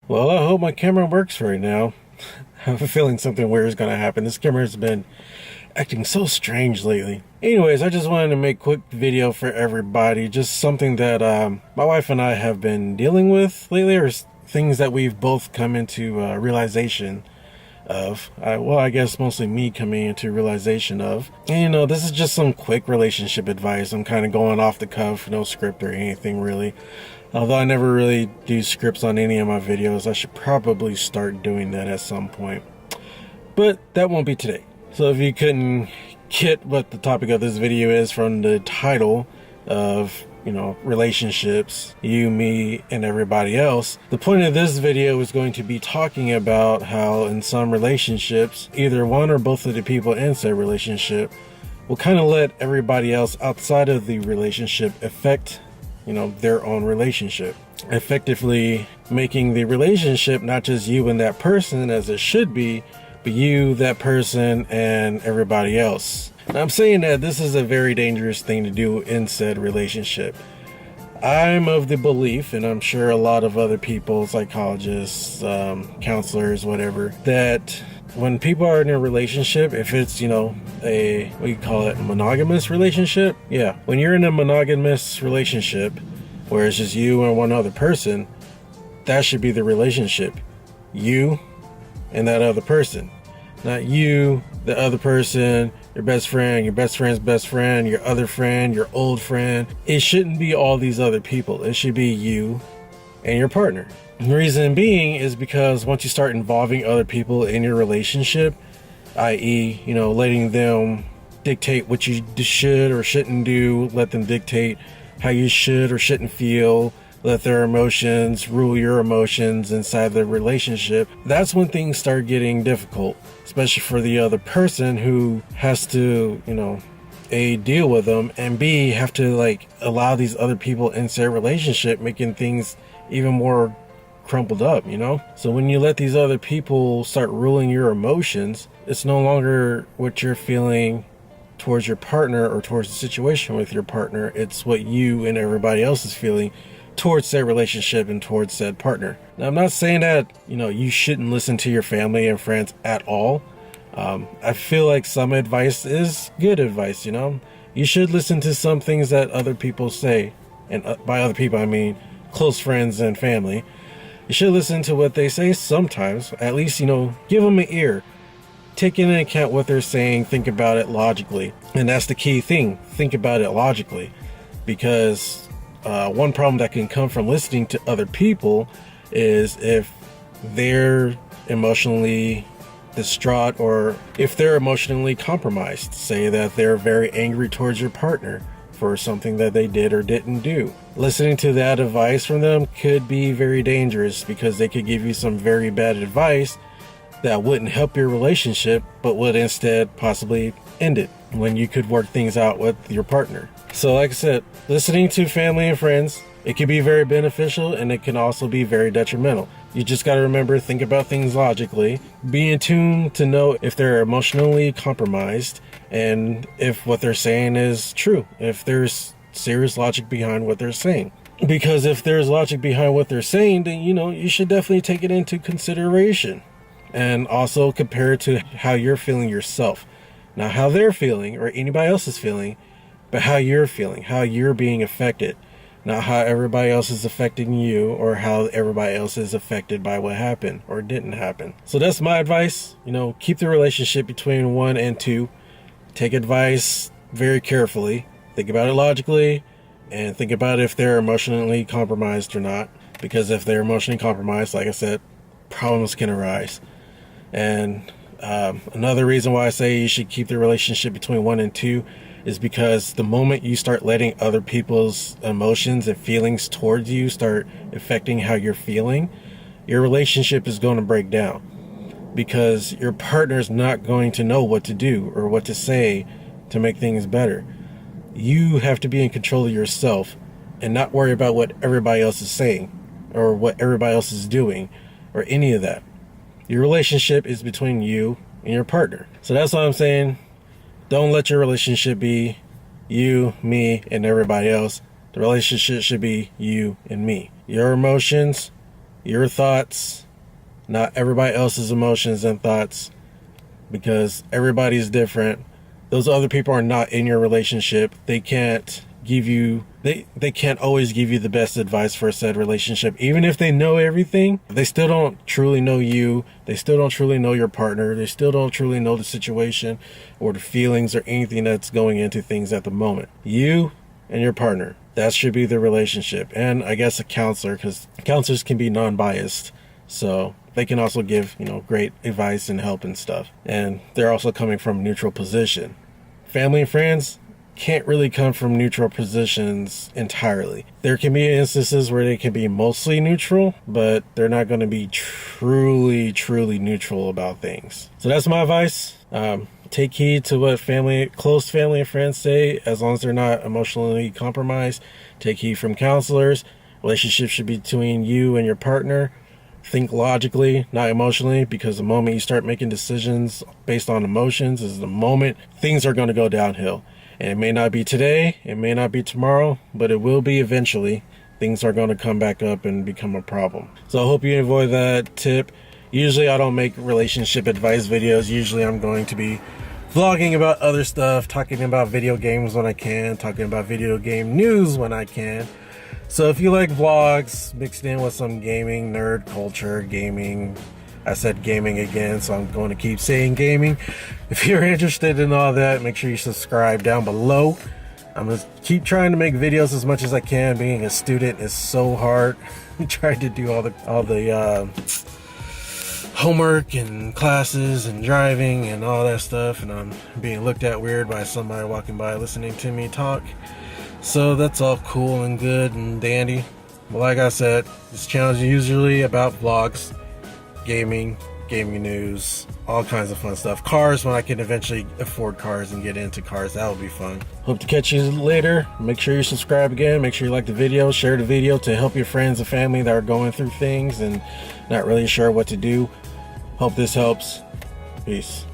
Well, I hope my camera works right now. I have a feeling something weird is going to happen. This camera has been acting so strange lately. Anyways, I just wanted to make a quick video for everybody. Just something that my wife and I have been dealing with lately, or things that we've both come into realization of. Well, I guess mostly me coming into realization of. And this is just some quick relationship advice. I'm kind of going off the cuff, no script or anything really. Although I never really do scripts on any of my videos, I should probably start doing that at some point. But that won't be today. So if you couldn't get what the topic of this video is from the title of, relationships, you, me, and everybody else, the point of this video is going to be talking about how in some relationships, either one or both of the people in said relationship will kind of let everybody else outside of the relationship affect their own relationship, effectively making the relationship not just you and that person as it should be, but you, that person, and everybody else. Now, I'm saying that this is a very dangerous thing to do in said relationship. I'm of the belief, and I'm sure a lot of other people, psychologists, counselors, whatever, that when people are in a relationship, if it's, a monogamous relationship. Yeah, when you're in a monogamous relationship, where it's just you and one other person, that should be the relationship. You and that other person. Not you, the other person, your best friend, your best friend's best friend, your other friend, your old friend. It shouldn't be all these other people. It should be you and your partner. The reason being is because once you start involving other people in your relationship, i.e., letting them dictate what you should or shouldn't do, let them dictate how you should or shouldn't feel, let their emotions rule your emotions inside the relationship, that's when things start getting difficult, especially for the other person who has to, A, deal with them, and B, have to allow these other people in their relationship, making things even more crumpled up, So when you let these other people start ruling your emotions, it's no longer what you're feeling towards your partner or towards the situation with your partner. It's what you and everybody else is feeling towards that relationship and towards said partner. Now, I'm not saying that, you shouldn't listen to your family and friends at all. I feel like some advice is good advice, You should listen to some things that other people say. And by other people, I mean close friends and family. You should listen to what they say sometimes. At least, give them an ear. Take into account what they're saying. Think about it logically. And that's the key thing. Think about it logically. Because one problem that can come from listening to other people is if they're emotionally distraught or if they're emotionally compromised. Say that they're very angry towards your partner for something that they did or didn't do. Listening to that advice from them could be very dangerous because they could give you some very bad advice that wouldn't help your relationship, but would instead possibly end it when you could work things out with your partner. So like I said, listening to family and friends, it can be very beneficial and it can also be very detrimental. You just got to remember, think about things logically, be in tune to know if they're emotionally compromised and if what they're saying is true, if there's serious logic behind what they're saying. Because if there's logic behind what they're saying, then you should definitely take it into consideration and also compare it to how you're feeling yourself. Not how they're feeling or anybody else is feeling, but how you're feeling, how you're being affected. Not how everybody else is affecting you or how everybody else is affected by what happened or didn't happen. So that's my advice. Keep the relationship between one and two. Take advice very carefully. Think about it logically and think about if they're emotionally compromised or not. Because if they're emotionally compromised, like I said, problems can arise. And another reason why I say you should keep the relationship between one and two is because the moment you start letting other people's emotions and feelings towards you start affecting how you're feeling, your relationship is going to break down because your partner's not going to know what to do or what to say to make things better. You have to be in control of yourself and not worry about what everybody else is saying or what everybody else is doing or any of that. Your relationship is between you and your partner. So that's what I'm saying. Don't let your relationship be you, me, and everybody else. The relationship should be you and me. Your emotions your thoughts, not everybody else's emotions and thoughts, because everybody's different. Those other people are not in your relationship. They can't give you, they can't always give you the best advice for said relationship. Even if they know everything, they still don't truly know you. They still don't truly know your partner. They still don't truly know the situation or the feelings or anything that's going into things at the moment. You and your partner, that should be the relationship. And I guess a counselor, because counselors can be non-biased, so they can also give, great advice and help and stuff. And they're also coming from a neutral position. Family and friends can't really come from neutral positions entirely. There can be instances where they can be mostly neutral, but they're not going to be truly neutral about things. So that's my advice. Take heed to what close family and friends say, as long as they're not emotionally compromised. Take heed from counselors. Relationships should be between you and your partner. Think logically, not emotionally, because the moment you start making decisions based on emotions is the moment things are going to go downhill. And it may not be today, it may not be tomorrow, but it will be eventually. Things are going to come back up and become a problem. So I hope you avoid that tip. Usually I don't make relationship advice videos. Usually I'm going to be vlogging about other stuff, talking about video games when I can, talking about video game news when I can. So if you like vlogs mixed in with some gaming, nerd culture, gaming, I said gaming again, so I'm going to keep saying gaming. If you're interested in all that, make sure you subscribe down below. I'm going to keep trying to make videos as much as I can. Being a student is so hard. Trying to do all the homework and classes and driving and all that stuff, and I'm being looked at weird by somebody walking by listening to me talk. So that's all cool and good and dandy. But like I said, this channel is usually about vlogs, gaming news, all kinds of fun stuff. Cars, when I can eventually afford cars and get into cars, that will be fun. Hope to catch you later. Make sure you subscribe again. Make sure you like the video, share the video to help your friends and family that are going through things and not really sure what to do. Hope this helps. Peace.